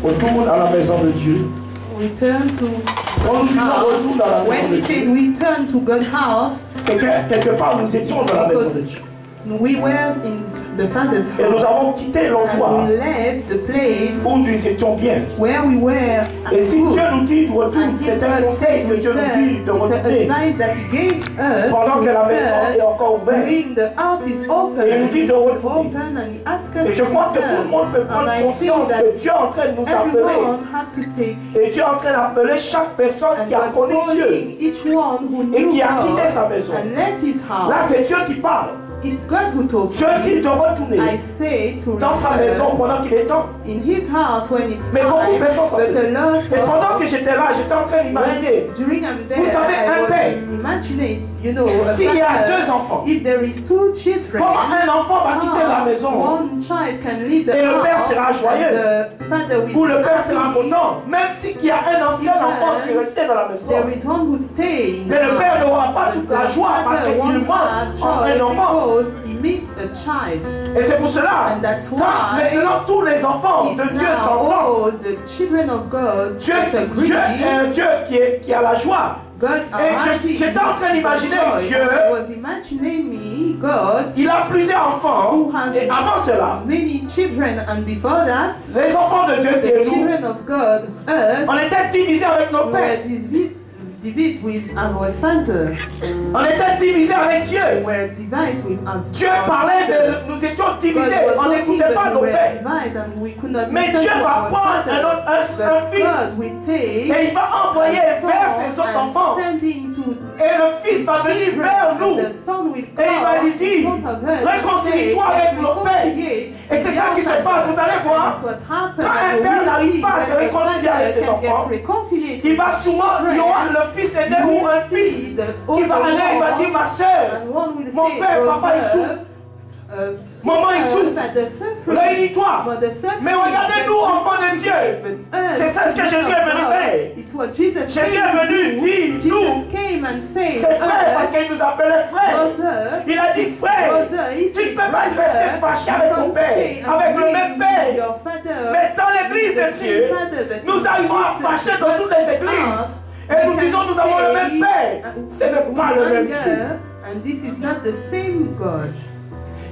Retourne à la maison de Dieu. Return to Quand nous disons retourne à la maison when de we say Dieu, return to God's house, c'est que quelque part nous étions dans la maison de Dieu. we were in the Father's Et nous house avons quitté l'endroit and we left the place où nous étions bien. where we were at Et si good. Dieu nous dit de retourner, And c'est if un God conseil said que Dieu nous dit de return, it's an retourner advice that He gave us pendant to que la maison est return encore ouverte. when the house is open. Et il nous dit de retourner. Open and He asks us Et je to crois que return. tout le monde peut And prendre I conscience think que Dieu est en train de nous that appeler. everyone have to take Et Dieu est en train d'appeler chaque personne and qui a God connu Dieu calling each one who et knew qui a quitté God sa maison. and left his Là, house. c'est Dieu qui parle. It's God who told Je me. dis de retourner I say to dans sa maison return pendant qu'il est temps. in his house when it's Mais beaucoup de time, personnes sont but the Lord Et pendant que j'étais là, j'étais en train d'imaginer. during I'm there, Vous savez, I un was père, imagining, you know, a s'il y a father, deux enfants, if there is two children, comment un enfant va quitter la maison one child can leave the et le père house, sera joyeux and the father will ou le be père sera happy. content, même s'il y a un ancien enfant qui est resté dans la maison. There is one who stays in Mais the le père house, n'aura pas but toute la the joie parce father qu'il won't manque have un joy enfant. because he missed a child. Et c'est pour cela, And that's quand why maintenant tous les enfants de Dieu Now, s'entendent, all the children of God Dieu disagree. est un Dieu qui a la joie. God Et j'étais en train d'imaginer Dieu, I was imagining me, God, il a plusieurs enfants, who has et avant cela, many children, and before that, les enfants de Dieu the étaient nous, children of God, us, on était divisés avec nos pères, were divided with our Father. on était divisés avec Dieu. Were divided with us. Dieu parlait de, nous étions divisés, on n'écoutait pas nos pères. Mais Dieu va prendre un fils et il va envoyer vers ses autres enfants. Et le fils va venir vers nous. Et il va lui dire, réconcilie-toi avec nos pères. Et c'est ça qui se passe, vous allez voir. Quand un père n'arrive pas à se réconcilier avec ses enfants, il va souvent, il y aura le fils aîné ou un fils qui va aller, il va dire, ma soeur, mon frère, papa, il souffre. Maman, il souffre. Réunis-toi. Mais regardez-nous, enfants de Dieu. C'est ça ce que Jésus est venu faire. Jésus est venu dire, nous, ses frères, parce qu'il nous appelait frères. Il a dit, frère, tu ne peux pas rester fâché avec ton père, avec le même père. Mais dans l'église de Dieu, nous arrivons à fâcher dans toutes les églises. Et nous disons, nous avons le même père. Ce n'est pas le même Dieu. And this is not the same God.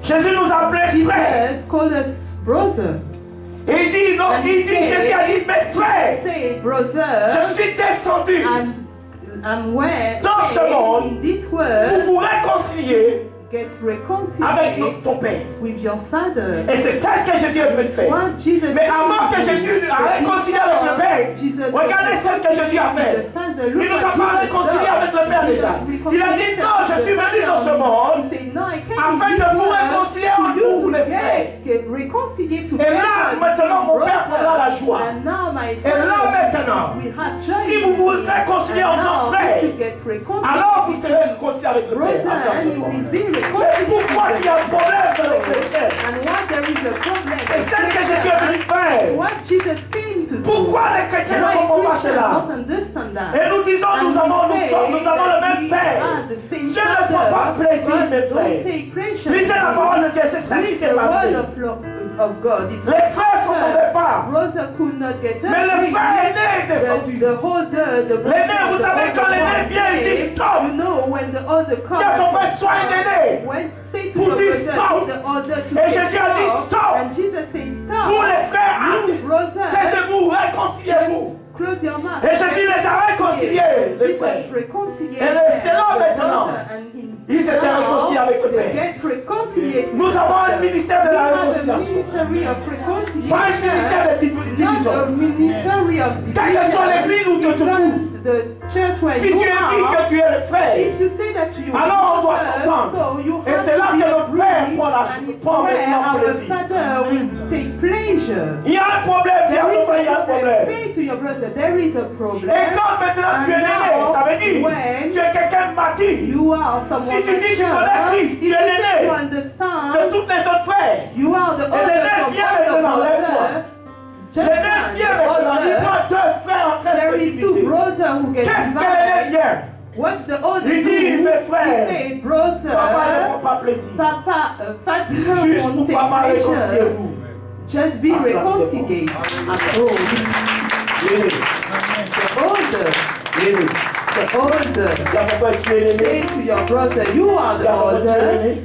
Jésus nous appelait frères. Jesus called us brother. Et il dit, non, il dit, Jésus a dit, mes frères, Say, brother, je suis descendu and where dans ce monde in this pour world vous réconcilier get avec reconciled ton Père. with your Father. Et c'est ça ce que Jésus est venu faire. What Jesus Mais avant que did, Jésus a réconcilié avec le Père, regardez ce que Jésus a fait. Il nous a pas réconcilié avec le Père déjà. Il a dit, non, je suis venu dans ce monde afin de vous réconcilier entre vous, les frères. Et là, maintenant, mon Père prendra la joie. Et là, maintenant, si vous vous réconciliez entre frères, alors vous serez réconciliés avec le Père. Mais pourquoi il y a un problème dans les chrétiens? C'est ça que Jésus est venu faire. Pourquoi les chrétiens ne comprennent pas cela? Et nous disons, nous avons le même Père. Dieu ne prend pas plaisir, mes frères. Lisez la parole de Dieu, c'est ça qui s'est passé. Les frères ne s'entendaient pas. Mais le frère aîné est descendu. L'aîné, vous savez, quand l'aîné vient, il dit stop. Tiens, ton frère, sois un aîné. Pour dire stop. Et Jésus a dit stop. Vous les frères, taisez-vous, réconciliez-vous. Et Jésus les a réconciliés, les frères. Et c'est là maintenant. Ils étaient réconciliés avec le Père. Nous avons un ministère de la réconciliation. Pas un ministère de division. Quelle que soit l'église où tu te trouves, si tu dis que tu es le frère, alors on doit s'entendre. Et c'est là que le Père prend maintenant plaisir. Il y a un problème, dis à ton frère, il y a un problème. Et quand maintenant tu es l'aîné, ça veut dire tu es quelqu'un de bâti. Si tu dis que tu connais Christ, tu es l'aîné de toutes les autres frères. Et l'aîné vient maintenant, lève-toi. L'aîné vient maintenant, il voit deux frères en train de se diviser. Qu'est-ce que l'aîné vient? Il dit, mes frères, papa ne prend pas plaisir. Juste pour papa, réconciliez-vous. just be reconciliated. The older, say to your brother, you are the older.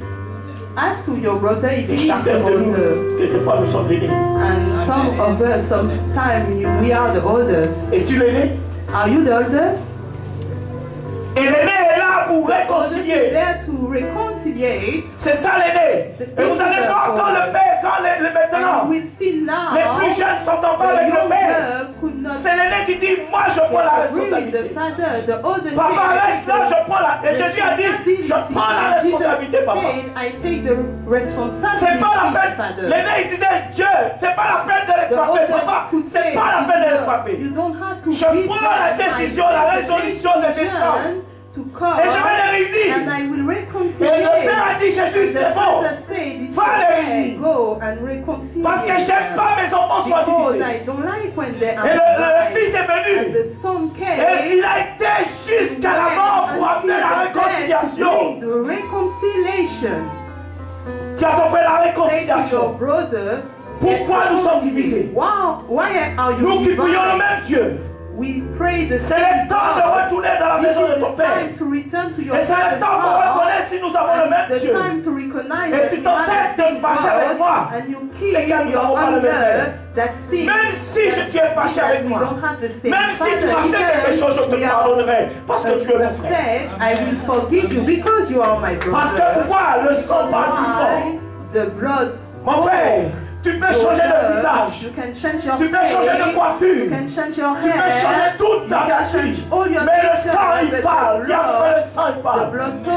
Ask to your brother if he is the older. Quelquefois nous sommes l'aîné. And some of us, sometimes we are the oldest. Es-tu l'aîné? Are you the oldest? Et l'aîné est là pour réconcilier. There to reconciliate. C'est ça l'aîné. Et vous allez voir quand le père, maintenant, les plus jeunes ne s'entendent pas avec le père. C'est l'aîné qui dit, moi je prends la responsabilité. Papa reste là, je prends la. Et Jésus a dit, je prends la responsabilité, papa. C'est pas la peine. L'aîné il disait, Dieu, c'est pas la peine de les frapper, papa. C'est pas la peine de les frapper. Je prends la décision, la résolution de descendre. Et je vais les réunir. Et le père a dit, Jésus, c'est bon. Va les réunir. Parce que j'aime pas mes enfants soient divisés. Et le fils est venu. Et il a été jusqu'à la mort pour amener la réconciliation. Tu as fait la réconciliation. Pourquoi nous sommes divisés? Nous qui prions le même Dieu. C'est le temps de retourner dans la maison de ton Père. Et c'est le temps pour reconnaître si nous avons le même Dieu. Et tu t'entêtes de me fâcher avec moi. C'est que nous n'avons pas le même Père. Même si tu es fâché avec moi, même si tu as fait quelque chose, je te pardonnerai. Parce que tu es mon frère. Parce que pourquoi le sang parle plus fort? Mon frère, tu peux changer de visage, tu peux changer de coiffure, tu peux changer toute ta nature, mais le sang il parle, le sang il parle.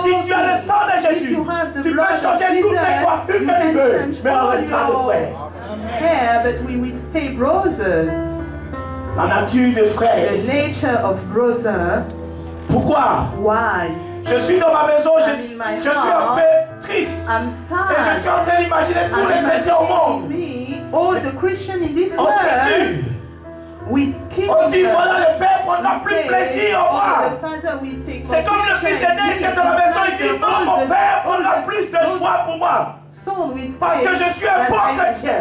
Si tu as le sang de Jésus, tu peux changer toutes les coiffures que tu veux, mais on restera de frères. La nature de frère. Pourquoi? Je suis dans ma maison, je suis un peu triste. Et je suis en train d'imaginer tous les chrétiens au monde. On se tue. On dit voilà, le Père prendra plus plaisir au moi. C'est comme le fils aîné qui est dans la maison, il dit non, mon Père prendra plus de joie pour moi. Parce que je suis un bon chrétien.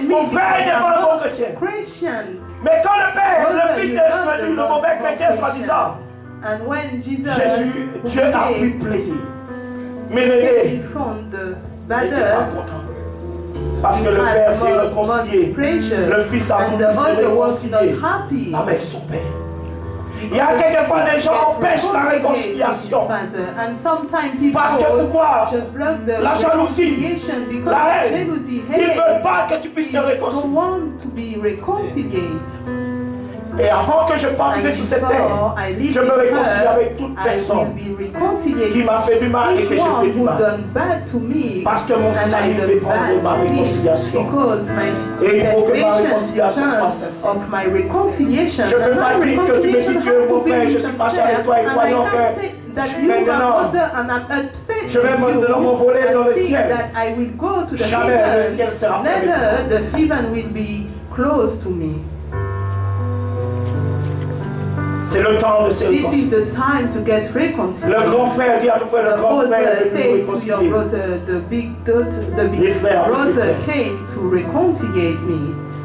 Mon frère n'est pas un bon chrétien. Mais quand le Père, le fils est devenu le mauvais chrétien, soi-disant, Jésus, Dieu a pris plaisir. Mais l'aîné n'était pas content. Parce que le Père s'est réconcilié. Le Fils a voulu se réconcilier avec son Père. Il y a quelquefois des gens empêchent la réconciliation. Parce que pourquoi? La jalousie, la haine. Ils ne veulent pas que tu puisses te réconcilier. Et avant que je parte sur cette terre, je me réconcilie avec toute personne qui m'a fait du mal et que j'ai fait du mal. Parce que mon salut dépend de ma réconciliation. Et il faut que ma réconciliation soit sincère. Je ne peux pas dire que tu me dis tu es mon frère, je suis fâché avec toi et croyant que maintenant je vais maintenant m'envoler dans le ciel. Jamais le ciel sera fermé. C'est le temps de se réconcilier. Le grand frère dit à ton frère, le grand frère est venu nous réconcilier. Les frères,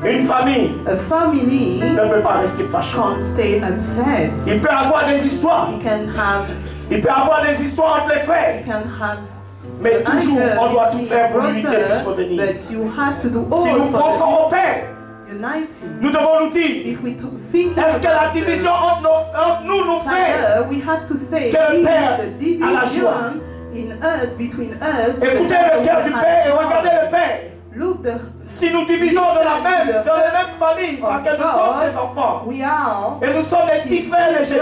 une famille ne peut pas rester fâchée. Il peut y avoir des histoires. Il peut y avoir des histoires entre les frères. Mais toujours, on doit tout faire pour l'unité puisse revenir. Si nous pensons au Père, nous devons nous dire, est-ce que la division entre nous nous fait que le Père a la joie? Écoutez le cœur du Père et regardez le Père. Si nous divisons dans la même famille, parce que nous sommes ses enfants, et nous sommes les petits frères de Jésus,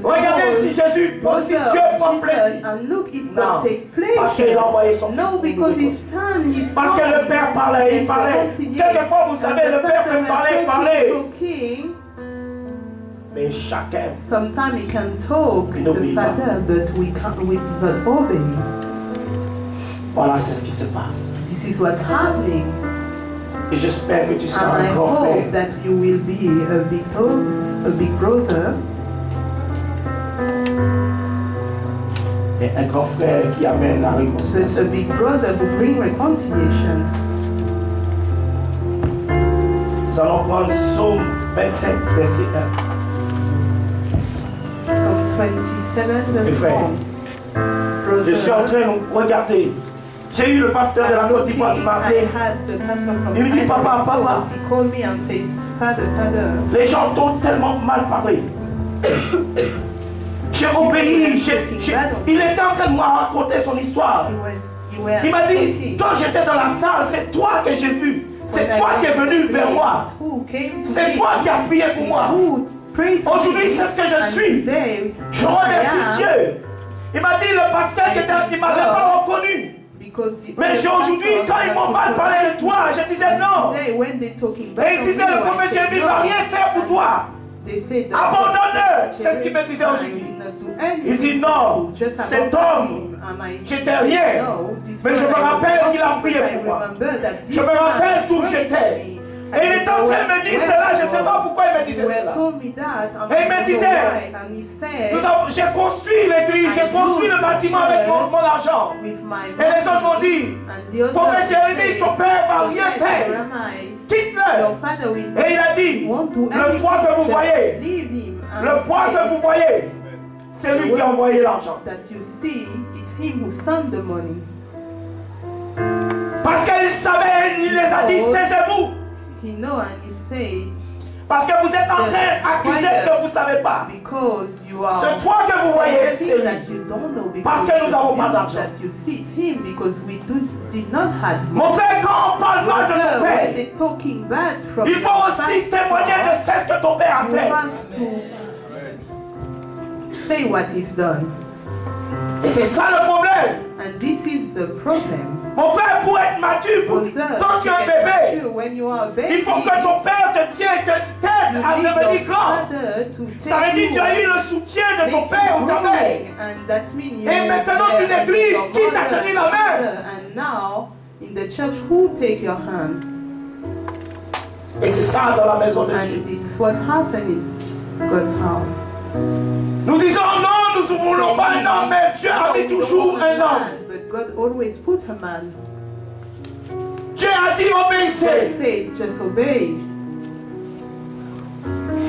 regardez si Jésus, si Dieu prend plaisir. Non, parce qu'il a envoyé son Fils pour nous réconcilier. Parce que le Père parlait, il parlait. Quelquefois, vous savez, le Père peut parler. Mais chacun n'obéit pas. Voilà, c'est ce qui se passe. This is what's happening. Et j'espère que tu seras And I un grand frère. hope that you will be a big brother. Et un grand frère qui amène la réconciliation. A big brother who bring reconciliation. Nous allons prendre Psaume 27, verset 1. Psalm 27, verset 1. Je suis en train de regarder. J'ai eu le pasteur de la Côte d'Ivoire qui m'a appelé. Il me dit, papa, les gens t'ont tellement mal parlé. J'ai obéi. Il était en train de me raconter son histoire. Il m'a dit, quand j'étais dans la salle, c'est toi que j'ai vu. C'est toi qui es venu vers moi. C'est toi qui as prié pour moi. Aujourd'hui, c'est ce que je suis. Je remercie Dieu. Il m'a dit, le pasteur qui ne m'avait pas reconnu. Mais aujourd'hui, quand ils m'ont mal parlé de toi, je disais non. Et ils disaient, le prophète Jérémie ne va rien faire pour toi. Abandonne-le. C'est ce qu'il me disait aujourd'hui. Il dit non, cet homme, j'étais rien. Mais je me rappelle qu'il a prié pour moi. Je me rappelle d'où j'étais. Et il était en train de me dire cela, je ne sais pas pourquoi il me disait cela. Et il me disait, j'ai construit l'église, j'ai construit le bâtiment avec mon argent. Et les autres m'ont dit, prophète Jérémie, ton père ne va rien faire. Quitte-le. Et il a dit, le toit que vous voyez, le toit que vous voyez, c'est lui qui a envoyé l'argent. Parce qu'il savait, il les a dit, taisez-vous. Parce que vous êtes en train d'accuser que vous ne savez pas. Ce toit que vous voyez, c'est lui. Parce que nous n'avons pas d'argent. Mon frère, quand on parle mal de ton père, il faut aussi témoigner de ce que ton père a fait. Et c'est ça le problème. Mon frère, pour être mature, quand tu es un bébé, il faut que ton père te tienne, t'aide à devenir grand. Ça veut dire que tu as eu le soutien de ton père ou ta mère. Et maintenant tu négliges qui t'a tenu la main. Et c'est ça dans la maison de Dieu. Nous disons non, nous ne voulons pas un homme, mais Dieu a mis toujours un homme. Dieu a dit obéissez.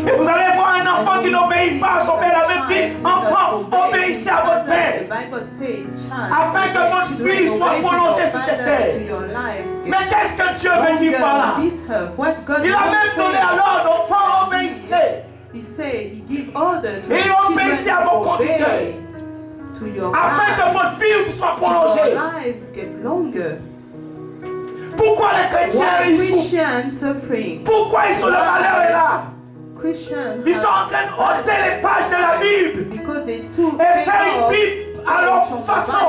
Et vous allez voir un enfant qui n'obéit pas à son père. La même dit, enfant, obéissez à votre père. Afin que votre vie soit prolongée sur cette terre. Mais qu'est-ce que Dieu veut dire par là? Il a même donné à l'ordre, enfant, obéissez. Et obéissez à vos conducteurs. Afin que votre vie soit prolongée. Pourquoi les chrétiens ils souffrent? Pourquoi ils sont le malheur est là? Ils sont en train d'ôter les pages de la Bible et faire une Bible à leur façon.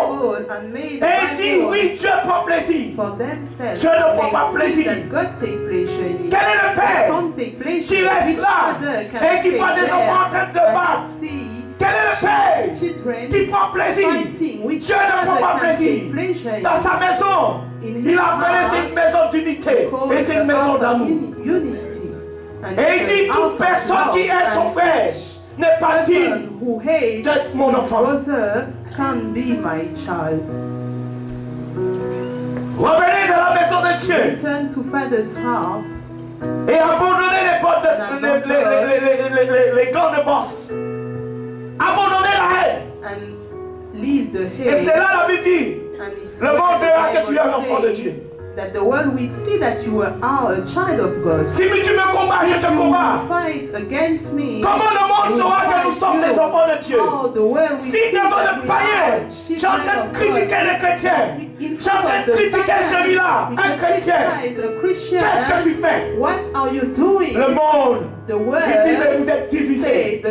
Et ils disent oui, Dieu prend plaisir. Dieu ne prend pas plaisir. Quel est le Père qui reste là et qui voit des enfants en train de battre? Quel est le Père qui prend plaisir? Dieu ne prend pas plaisir. Dans sa maison, il a appelé c'est une maison d'unité et c'est une maison d'amour. Et il dit toute personne qui est son frère n'est pas digne d'être mon enfant. Revenez dans la maison de Dieu et abandonnez les gants de bosse. Abandonnez la haine. Et c'est là la Bible dit, le monde verra que tu es un enfant de Dieu. That the world will see that you are a child of God. Si tu me combats, je te combats. Comment le monde saura que nous sommes des enfants de Dieu? Si devant le païen, je suis en train de critiquer les chrétiens, je suis en train de critiquer celui-là, un chrétien, qu'est-ce que tu fais? Le monde, il dit que vous êtes divisés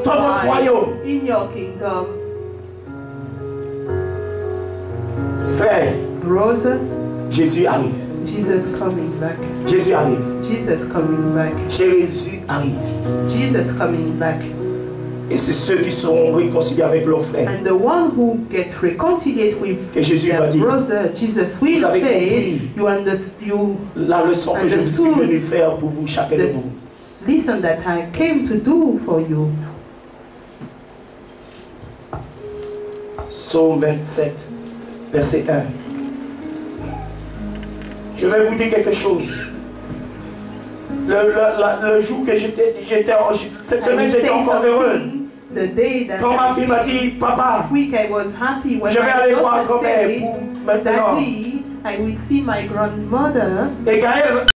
dans votre royaume. Frère, Jésus arrive. Jesus coming back. Jésus arrive. Jesus coming back. Jésus arrive. Jesus coming back. Et c'est ceux qui seront réconciliés avec leurs frères. And the one who get reconciled with their brother, Jesus will say, you understand la leçon que je suis venu faire pour vous, chacun de vous. Listen that I came to do for you. Psaume 27, verset 1. Je vais vous dire quelque chose. le jour que cette semaine j'étais encore heureux. Quand ma fille m'a dit, papa, je vais aller voir grand-mère maintenant. I will see my grandmother. Et Gaël